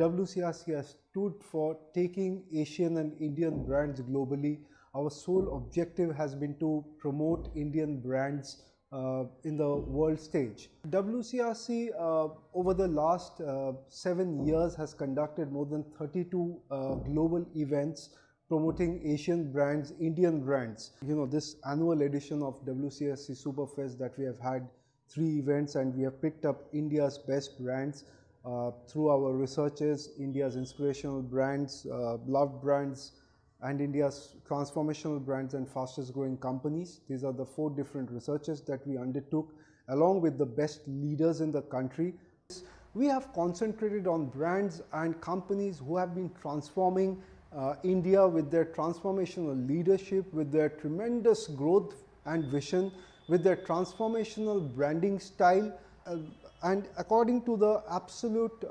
WCRC has stood for taking Asian and Indian brands globally. Our sole objective has been to promote Indian brands in the world stage. WCRC over the last 7 years has conducted more than 32 global events promoting Asian brands, Indian brands. This annual edition of WCRC Superfest that we have had 3 events, and we have picked up India's best brands through our researches, India's inspirational brands, loved brands, and India's transformational brands and fastest growing companies. These are the 4 different researches that we undertook along with the best leaders in the country. We have concentrated on brands and companies who have been transforming India with their transformational leadership, with their tremendous growth and vision, with their transformational branding style, and according to the absolute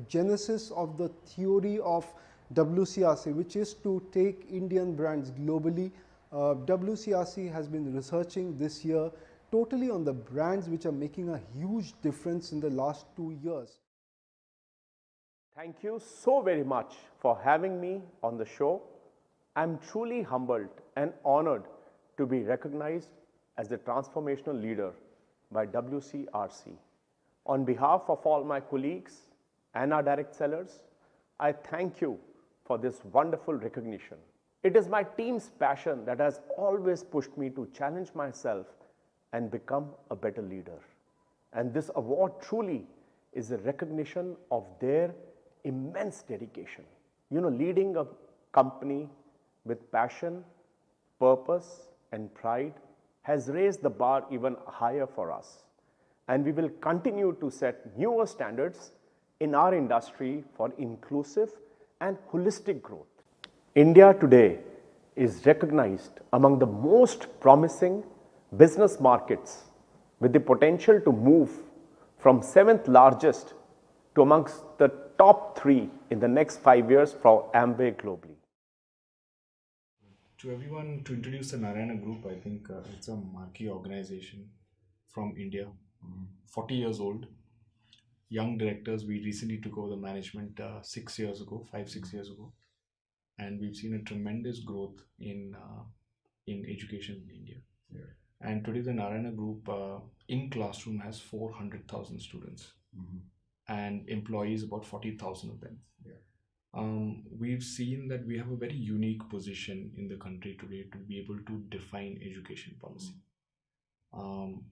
genesis of the theory of WCRC, which is to take Indian brands globally. WCRC has been researching this year totally on the brands which are making a huge difference in the last 2 years. Thank you so very much for having me on the show. I'm truly humbled and honored to be recognized as the transformational leader by WCRC. On behalf of all my colleagues and our direct sellers, I thank you for this wonderful recognition. It is my team's passion that has always pushed me to challenge myself and become a better leader. And this award truly is a recognition of their immense dedication. Leading a company with passion, purpose, and pride has raised the bar even higher for us. And we will continue to set newer standards in our industry for inclusive and holistic growth. India today is recognized among the most promising business markets with the potential to move from 7th largest to amongst the top 3 in the next 5 years for Amway globally. To everyone, to introduce the Narayana Group, I think it's a marquee organization from India, 40 years old. Young directors, we recently took over the management 5-6 years ago, and we've seen a tremendous growth in education in India. Yeah. And today the Narayana Group in classroom has 400,000 students and employees about 40,000 of them. Yeah. We've seen that we have a very unique position in the country today to be able to define education policy.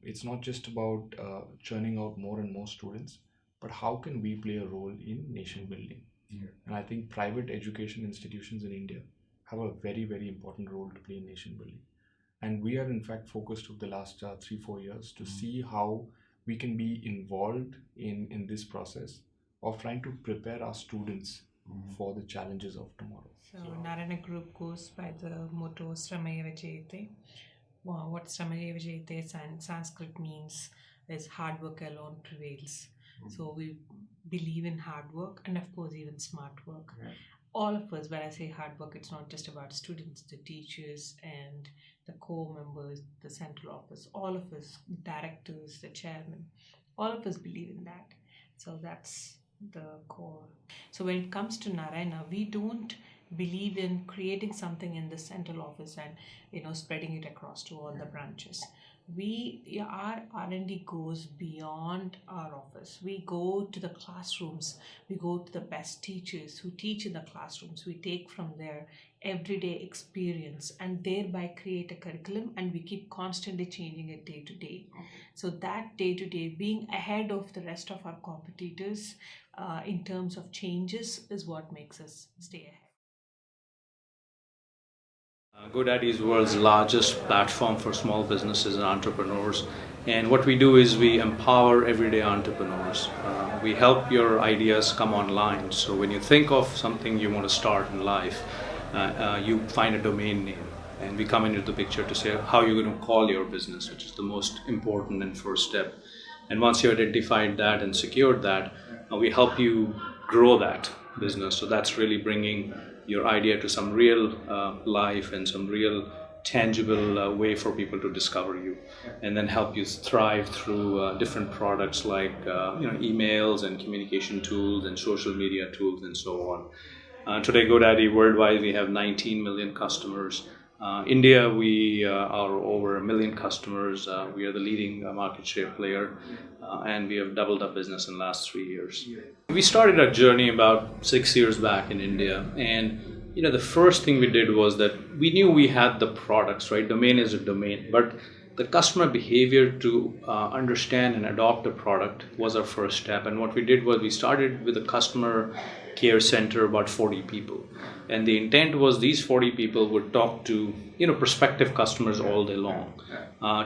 It's not just about churning out more and more students, but how can we play a role in nation building? Yeah. And I think private education institutions in India have a very, very important role to play in nation building. And we are in fact focused over the last 3-4 years to see how we can be involved in this process of trying to prepare our students for the challenges of tomorrow. So Narayana Group goes by the motto Sramaya Vijayate. What Sramaya Vijayate in Sanskrit means is hard work alone prevails. So we believe in hard work and of course even smart work. Right. All of us, when I say hard work, it's not just about students, the teachers and the core members, the central office, all of us, directors, the chairman, all of us believe in that. So that's the core. So when it comes to Narayana, we don't believe in creating something in the central office and spreading it across to all the branches. Our R&D goes beyond our office. We go to the classrooms. We go to the best teachers who teach in the classrooms. We take from their everyday experience and thereby create a curriculum, and we keep constantly changing it day to day. So that day to day being ahead of the rest of our competitors in terms of changes is what makes us stay ahead. GoDaddy is the world's largest platform for small businesses and entrepreneurs, and what we do is we empower everyday entrepreneurs. We help your ideas come online, so when you think of something you want to start in life, you find a domain name, and we come into the picture to say how you're going to call your business, which is the most important and first step. And once you identified that and secured that, we help you grow that business. So that's really bringing your idea to some real life and some real tangible way for people to discover you, and then help you thrive through different products like emails and communication tools and social media tools and so on. Today, GoDaddy worldwide, we have 19 million customers. India, we are over 1 million customers. We are the leading market share player, and we have doubled our business in the last 3 years. We started our journey about 6 years back in India, and the first thing we did was that we knew we had the products, right? Domain is a domain, but the customer behavior to understand and adopt a product was our first step. And what we did was we started with a customer care center, about 40 people. And the intent was these 40 people would talk to prospective customers all day long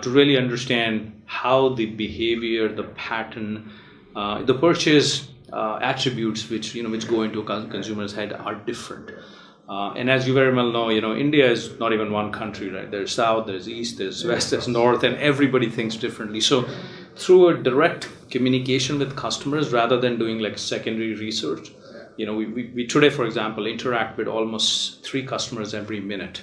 to really understand how the behavior, the pattern, the purchase attributes which go into a consumer's head are different. And as you very well know, India is not even one country, right? There's south, there's east, there's west, there's north, and everybody thinks differently. So through a direct communication with customers rather than doing like secondary research, we today, for example, interact with almost 3 customers every minute,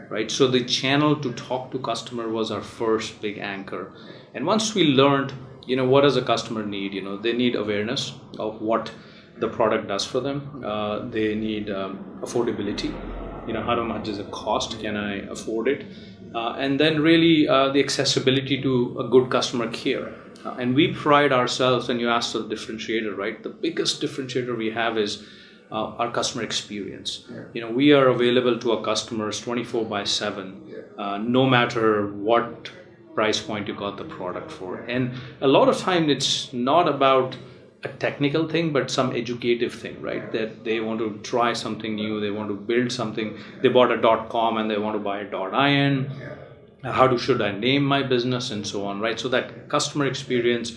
right? So the channel to talk to customer was our first big anchor. And once we learned, what does a customer need? They need awareness of what the product does for them. They need affordability. How much is it cost? Can I afford it? And then really the accessibility to a good customer care. And we pride ourselves, and you asked for the differentiator, right? The biggest differentiator we have is our customer experience. We are available to our customers 24/7, no matter what price point you got the product for. And a lot of time it's not about a technical thing, but some educative thing, right? That they want to try something new, they want to build something. They bought a .com and they want to buy a .in. How should I name my business and so on, right? So that customer experience,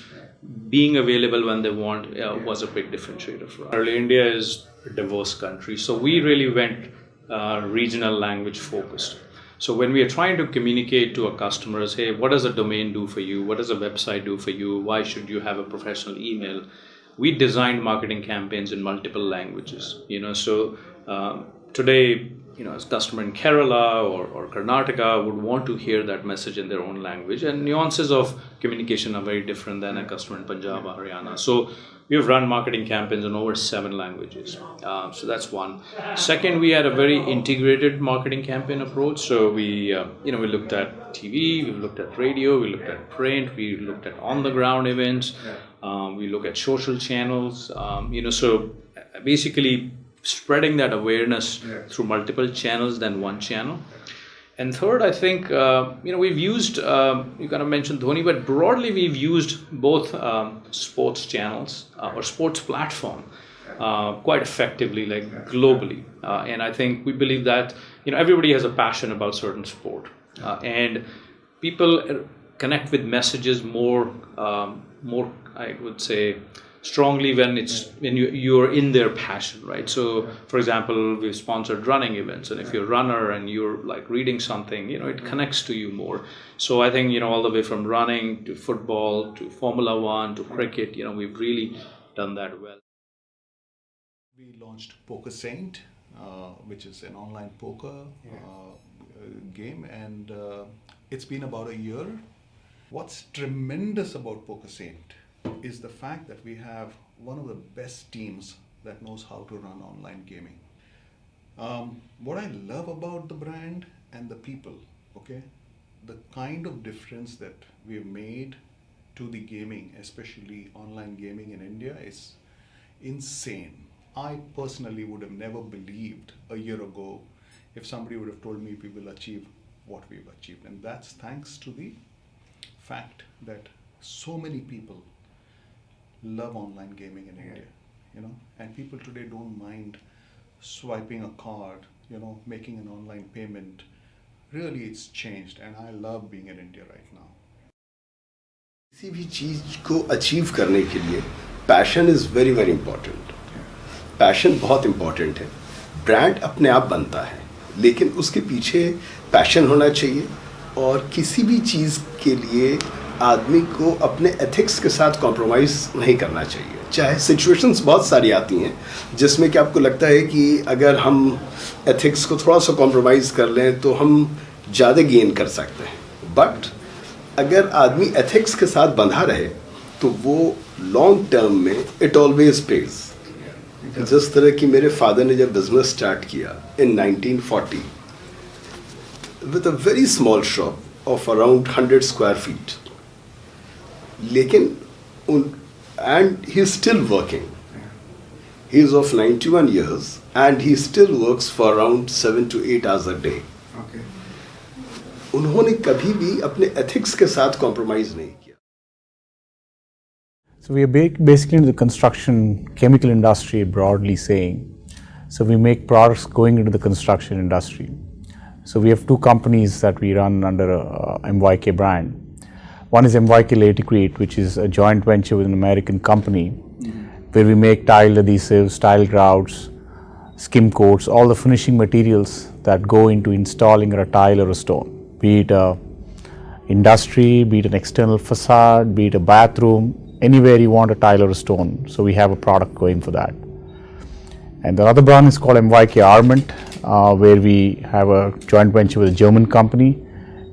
being available when they want, was a big differentiator for us. Early India is a diverse country, so we really went regional language focused. So when we are trying to communicate to our customers, hey, what does a domain do for you? What does a website do for you? Why should you have a professional email? We designed marketing campaigns in multiple languages. So today, a customer in Kerala or Karnataka would want to hear that message in their own language, and nuances of communication are very different than a customer in Punjab or Haryana. So we have run marketing campaigns in over 7 languages. So that's one. Second, we had a very integrated marketing campaign approach. So we looked at TV, we looked at radio, we looked at print, we looked at on-the-ground events, we look at social channels. So basically spreading that awareness through multiple channels than one channel. And third, I think, we've used, you kind of mentioned Dhoni, but broadly we've used both sports channels or sports platform quite effectively, like globally. And I think we believe that, everybody has a passion about certain sport. And people connect with messages more, I would say, strongly when you're in their passion, right? So for example, we've sponsored running events, and if you're a runner and you're like reading something, it connects to you more. So I think all the way from running to football to Formula One to cricket, we've really done that well. We launched WCRCINT, which is an online poker game, and it's been about a year. What's tremendous about WCRCINT is the fact that we have one of the best teams that knows how to run online gaming. What I love about the brand and the people, the kind of difference that we've made to the gaming, especially online gaming in India, is insane. I personally would have never believed a year ago if somebody would have told me we will achieve what we've achieved. And that's thanks to the fact that so many people love online gaming in India, and people today don't mind swiping a card, making an online payment. Really, it's changed, and I love being in India right now. किसी भी चीज़ को achieve करने के लिए passion is very very important. Passion बहुत important है. Brand अपने आप बनता है, लेकिन उसके पीछे पैशन होना चाहिए, और किसी भी चीज़ के लिए आदमी को अपने एथिक्स के साथ कॉम्प्रोमाइज़ नहीं करना चाहिए. चाहे सिचुएशंस बहुत सारी आती हैं जिसमें कि आपको लगता है कि अगर हम एथिक्स को थोड़ा सा कॉम्प्रोमाइज़ कर लें तो हम ज़्यादा गेन कर सकते हैं. बट अगर आदमी एथिक्स के साथ बंधा रहे तो वो लॉन्ग टर्म में इट ऑलवेज पेज. जिस तरह की मेरे फादर ने जब बिजनेस स्टार्ट किया इन 1940 with a very small shop of around 100 square feet, लेकिन and he is still working. He is of 91 years and he still works for around 7 to 8 hours a day. Okay. उन्होंने कभी भी अपने ethics के साथ compromise नहीं किया. So we are basically in the construction chemical industry, broadly saying. So we make products going into the construction industry. So we have two companies that we run under a MYK brand. One is MYK Laticrete, which is a joint venture with an American company, where we make tile adhesives, tile grouts, skim coats, all the finishing materials that go into installing a tile or a stone, be it a industry, be it an external facade, be it a bathroom, anywhere you want a tile or a stone. So we have a product going for that. And the other brand is called WCRCINT, where we have a joint venture with a German company,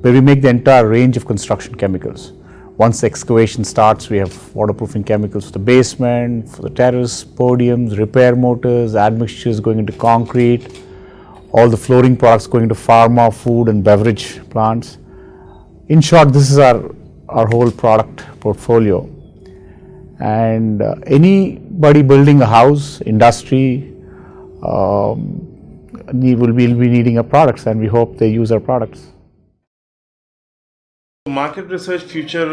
where we make the entire range of construction chemicals. Once the excavation starts, we have waterproofing chemicals for the basement, for the terrace, podiums, repair motors, admixtures going into concrete, all the flooring products going into pharma, food and beverage plants. In short, this is our whole product portfolio. And anybody building a house, industry, will be needing our products, and we hope they use our products. Market research future,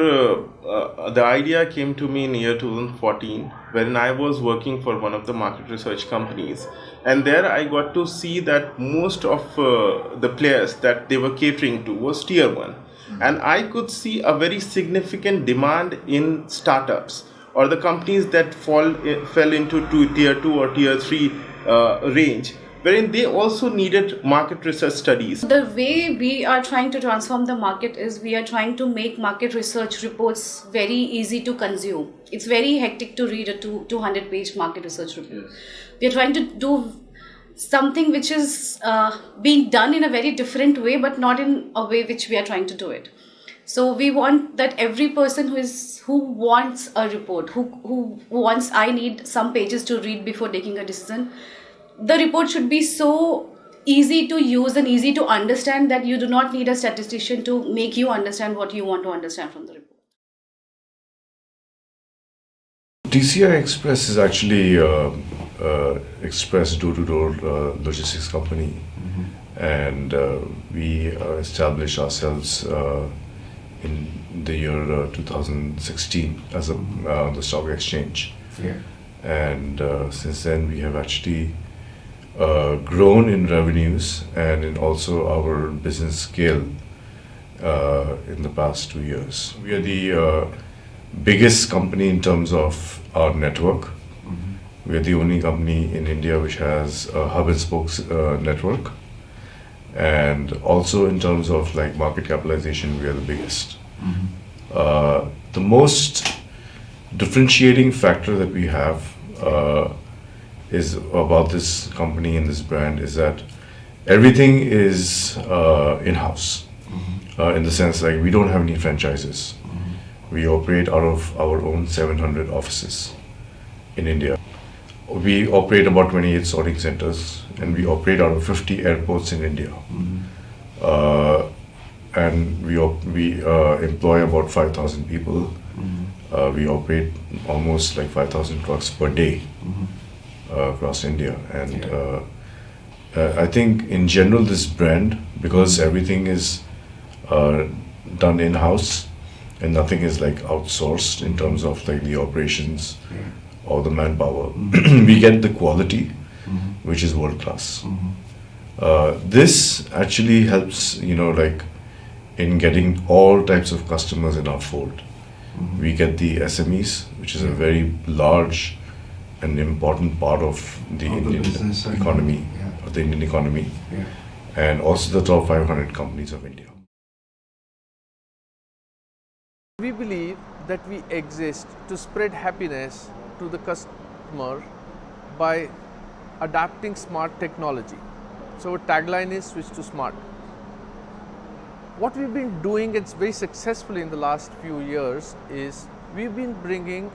the idea came to me in year 2014 when I was working for one of the market research companies, and there I got to see that most of the players that they were catering to was tier 1, and I could see a very significant demand in startups or the companies that fell into tier 2 or tier 3 range, wherein they also needed market research studies. The way we are trying to transform the market is we are trying to make market research reports very easy to consume. It's very hectic to read a 200-page market research report. Yes. We are trying to do something which is being done in a very different way, but not in a way which we are trying to do it. So we want that every person who wants a report, who wants, I need some pages to read before taking a decision, the report should be so easy to use and easy to understand that you do not need a statistician to make you understand what you want to understand from the report. DCI Express is actually express door-to-door logistics company, and we established ourselves in the year 2016 as the stock exchange. Yeah. And since then we have actually grown in revenues and in also our business scale in the past 2 years. We are the biggest company in terms of our network. We are the only company in India which has a hub and spokes network, and also in terms of like market capitalization, we are the biggest. The most differentiating factor that we have is about this company and this brand is that everything is in-house, in the sense like we don't have any franchises. We operate out of our own 700 offices in India. We operate about 28 sorting centers, and we operate out of 50 airports in India. And we employ about 5,000 people. We operate almost like 5,000 trucks per day across India, and I think in general this brand, because everything is done in-house and nothing is like outsourced in terms of like the operations or the manpower, we get the quality which is world class. This actually helps, like in getting all types of customers in our fold. We get the SMEs, which is a very large and important part of the Indian economy, and also the top 500 companies of India. We believe that we exist to spread happiness to the customer by adapting smart technology. So our tagline is switch to smart. What we've been doing, it's very successfully in the last few years, is we've been bringing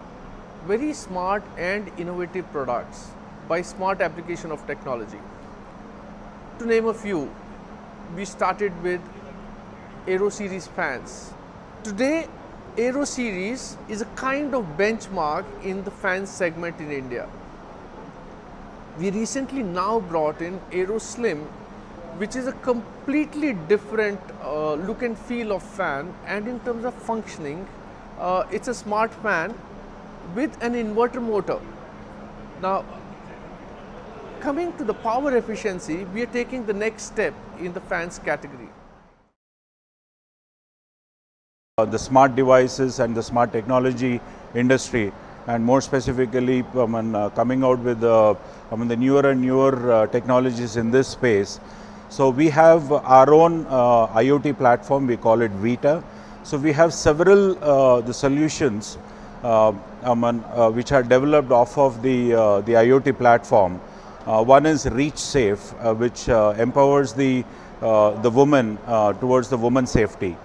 very smart and innovative products by smart application of technology. To name a few, we started with Aero Series fans. Today, Aero Series is a kind of benchmark in the fan segment in India. We recently now brought in Aero Slim, which is a completely different look and feel of fan, and in terms of functioning, it's a smart fan with an inverter motor. Now, coming to the power efficiency, we are taking the next step in the fans category. The smart devices and the smart technology industry, and more specifically coming out with the newer and newer technologies in this space. So we have our own IoT platform, we call it Vita. So we have several the solutions which are developed off of the IoT platform. One is Reach Safe, which empowers the woman towards the woman safety.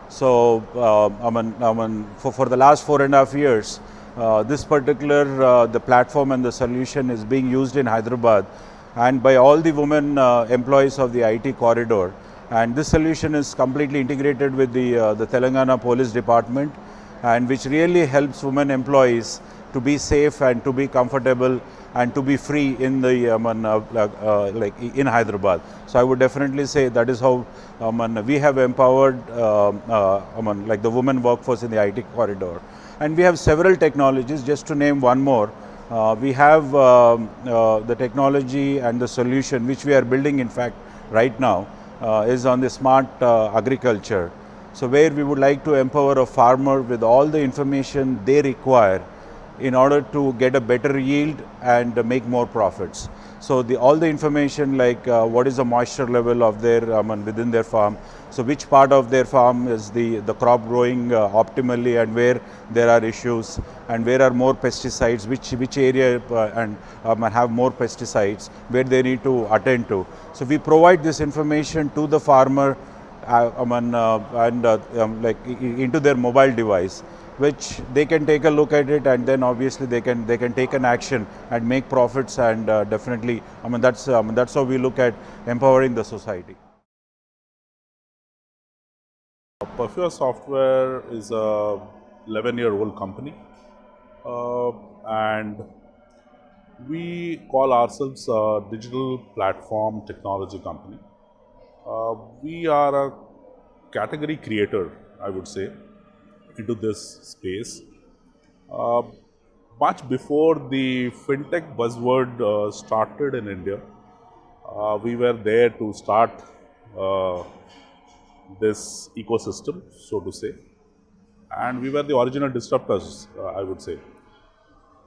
So for the last 4.5 years, this particular the platform and the solution is being used in Hyderabad and by all the women employees of the IT corridor. And this solution is completely integrated with the Telangana Police Department, and which really helps women employees to be safe and to be comfortable and to be free in the like in Hyderabad. So I would definitely say that is how we have empowered like the women workforce in the IT corridor. And we have several technologies. Just to name one more, we have the technology and the solution which we are building, in fact, right now, is on the smart agriculture. So where we would like to empower a farmer with all the information they require in order to get a better yield and make more profits. So all the information like what is the moisture level of their within their farm, so which part of their farm is the crop growing optimally and where there are issues, and where are more pesticides, which area and have more pesticides, where they need to attend to. So we provide this information to the farmer like into their mobile device, which they can take a look at it, and then obviously they can take an action and make profits. And definitely, that's how we look at empowering the society. Perfure Software is a 11-year-old company, and we call ourselves a digital platform technology company. We are a category creator, I would say, into this space. Much before the fintech buzzword started in India, we were there to start this ecosystem, so to say, and we were the original disruptors, I would say.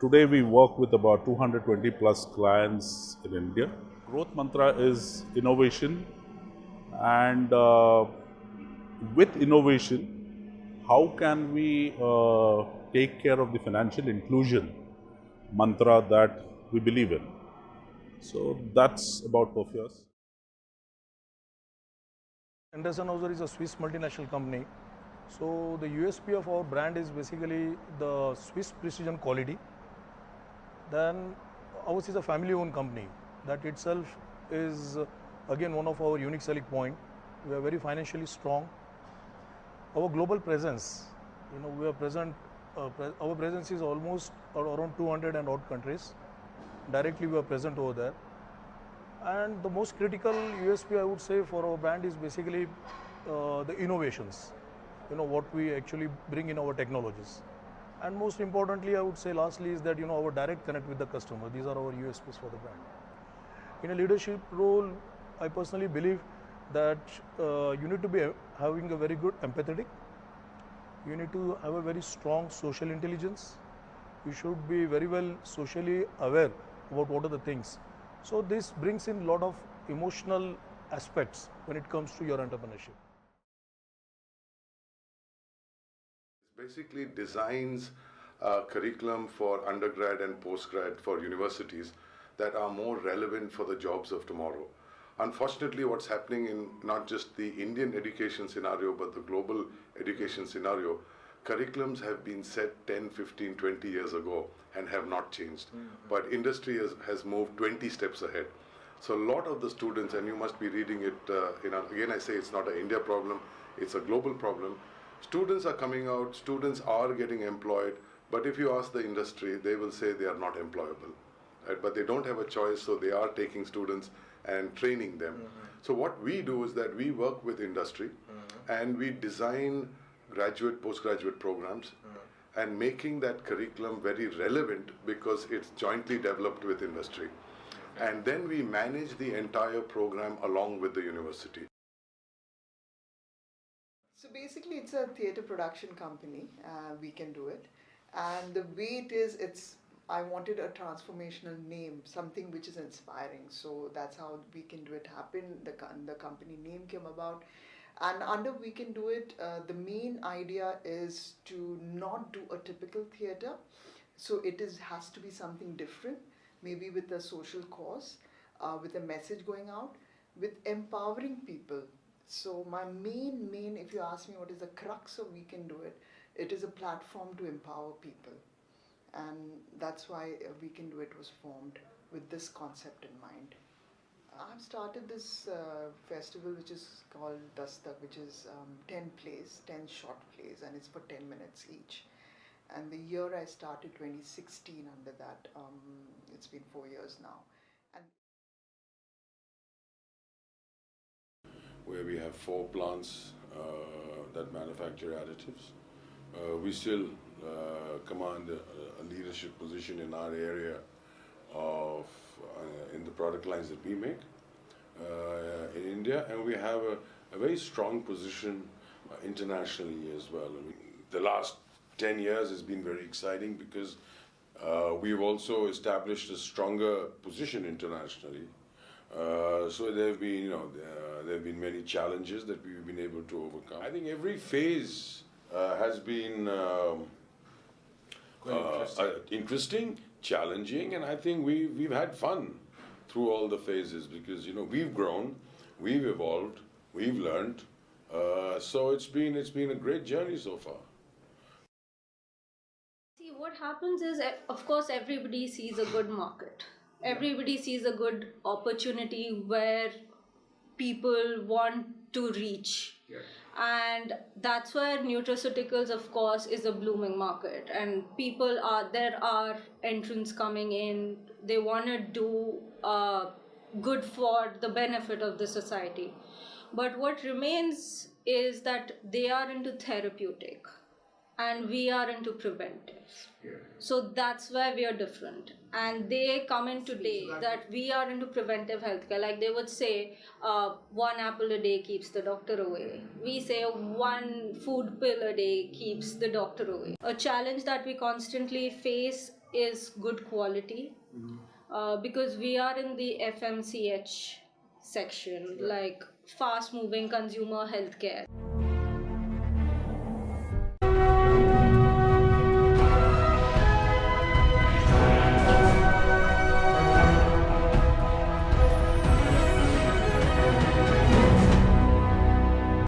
Today we work with about 220 plus clients in India. Growth mantra is innovation, and with innovation, how can we take care of the financial inclusion mantra that we believe in? So that's about Perfure. Anderson Hauser is a Swiss multinational company. So the USP of our brand is basically the Swiss precision quality. Then ours is a family-owned company. That itself is again one of our unique selling point. We are very financially strong. Our global presence, we are present. Our presence is almost around 200 and odd countries. Directly we are present over there. And the most critical USP, I would say, for our brand is basically the innovations. What we actually bring in our technologies. And most importantly, I would say lastly is that our direct connect with the customer. These are our USPs for the brand. In a leadership role, I personally believe that you need to be having a very good empathetic. You need to have a very strong social intelligence. You should be very well socially aware about what are the things. So this brings in a lot of emotional aspects when it comes to your entrepreneurship. Basically designs a curriculum for undergrad and postgrad for universities that are more relevant for the jobs of tomorrow. Unfortunately, what's happening in not just the Indian education scenario, but the global education scenario, curriculums have been set 10, 15, 20 years ago and have not changed. But industry has moved 20 steps ahead. So a lot of the students, and you must be reading it, again I say it's not an India problem, it's a global problem. Students are coming out, students are getting employed, but if you ask the industry, they will say they are not employable. Right? But they don't have a choice, so they are taking students and training them. So what we do is that we work with industry and we design graduate, postgraduate programs and making that curriculum very relevant because it's jointly developed with industry. And then we manage the entire program along with the university. So basically it's a theatre production company, we can do it. And the way it is, I wanted a transformational name, something which is inspiring. So that's how We Can Do It happened. The company name came about. And under We Can Do It, the main idea is to not do a typical theatre. So it has to be something different, maybe with a social cause, with a message going out, with empowering people. So my main, if you ask me what is the crux of We Can Do It, it is a platform to empower people. And that's why We Can Do It was formed with this concept in mind. I've started this festival which is called Dastak, which is 10 plays, 10 short plays, and it's for 10 minutes each. And the year I started, 2016, under that, it's been 4 years now. And where we have 4 plants that manufacture additives. We still command a leadership position in our area of in the product lines that we make in India, and we have a very strong position internationally as well. I mean, the last 10 years has been very exciting because we've also established a stronger position internationally. So there have been, there have been many challenges that we've been able to overcome. I think every phase has been interesting, challenging, and I think we've had fun through all the phases because we've grown, we've evolved, we've learned. So it's been a great journey so far. See, what happens is, of course, everybody sees a good market. Everybody sees a good opportunity where people want to reach. Yeah. And that's where nutraceuticals, of course, is a blooming market. And there are entrants coming in. They want to do good for the benefit of the society. But what remains is that they are into therapeutic and we are into preventive. Yeah. So that's where we are different. And they come in today that we are into preventive healthcare. Like they would say, 1 apple a day keeps the doctor away. We say 1 food pill a day keeps the doctor away. A challenge that we constantly face is good quality. Because we are in the FMCH section, like fast moving consumer healthcare.